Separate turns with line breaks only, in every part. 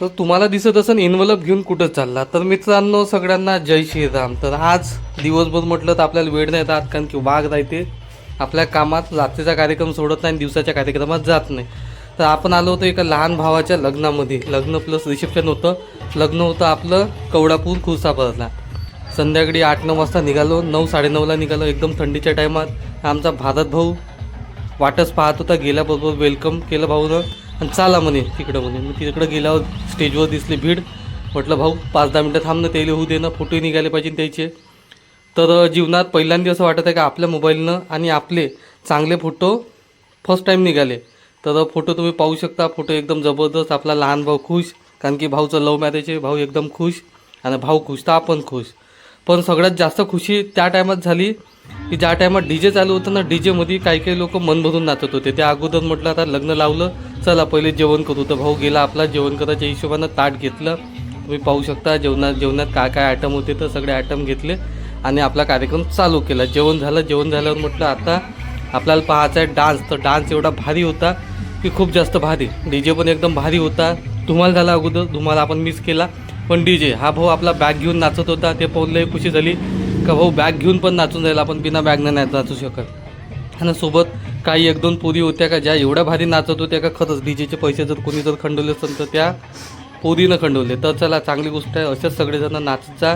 तर तुम्हाला दिसत असेल एन्व्हलप घेऊन कुठं चालला. तर मित्रांनो सगळ्यांना जय श्रीराम. तर आज दिवसभर म्हटलं तर आपल्याला वेळ नाही राहत, कारण की वाघ राहते आपल्या कामात. रात्रीचा कार्यक्रम सोडत नाही आणि दिवसाच्या कार्यक्रमात जात नाही. तर आपण आलो होतो एका लहान भावाच्या लग्नामध्ये. लग्न प्लस रिसेप्शन होतं. लग्न होतं आपलं कवडापूर खुर्सापरला. संध्याकाळी 8-9 वाजता निघालो. 9-9:30ला निघालो एकदम थंडीच्या टायमात. आमचा भारत भाऊ वाटच पाहत होता. गेल्याबरोबर वेलकम केलं भाऊनं आणि चाला म्हणे तिकडं म्हणे. मी तिकडं गेल्यावर स्टेजवर दिसली भीड. म्हटलं भाऊ 5-10 मिनटं थांब ना, त्याला होऊ दे ना, फोटोही निघाले पाहिजे त्याचे. तर जीवनात पहिल्यांदा असं वाटत आहे का आपल्या मोबाईलनं आणि आपले चांगले फोटो फर्स्ट टाईम निघाले. तर फोटो तुम्ही पाहू शकता. फोटो एकदम जबरदस्त. आपला लहान भाऊ खुश, कारण की भाऊचं लव्ह मॅरेज आहे. भाऊ एकदम खुश आणि भाऊ खुश तर आपण खुश. पण सगळ्यात जास्त खुशी त्या टायमात झाली की ज्या टायमात DJ चालू होतं ना, DJमध्ये काही लोक मन भरून नाचत होते. त्या अगोदर म्हटलं आता लग्न लावलं, चला पहिले जेवण करू. तर भाऊ गेला आपला जेवण करायच्या हिशोबानं ताट घेतलं. तुम्ही पाहू शकता जेवणात काय काय आयटम होते. तर सगळे आयटम घेतले आणि आपला कार्यक्रम चालू केला. जेवण झालं. जेवण झाल्यावर म्हटलं आता आपल्याला पाहायचा आहे डान्स. तर डान्स एवढा भारी होता की खूप जास्त भारी. DJ पण एकदम भारी होता. धुमाल झाला अगोदर, धुमाल आपण मिस केला. पण DJ हा भाऊ आपला बॅग घेऊन नाचत होता. ते पाहून लई खुशी झाली का भाऊ बॅग घेऊन पण नाचून जाईल. आपण बिना बॅगनं नाही नाचू शकत. आणि सोबत काही 1-2 पोरी होत्या का ज्या एवढ्या भारी नाचत होत्या का खरंच DJचे पैसे जर कोणी जर खंडवले असेल तर त्या पोरीनं खंडवले. तर चला चांगली गोष्ट आहे. असेच सगळेजण नाचत जा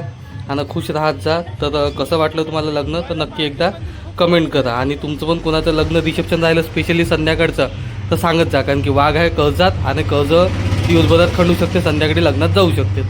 आणि खुश राहत जा. तर कसं वाटलं तुम्हाला लग्न तर नक्की एकदा कमेंट करा. आणि तुमचं पण कोणाचं लग्न रिसेप्शन राहिलं स्पेशली संध्याकाळचं तर सांगत जा, कारण की वाघ आहे कर्जात आणि कर्ज दिवसभरात खंडू शकते, संध्याकाळी लग्नात जाऊ शकते.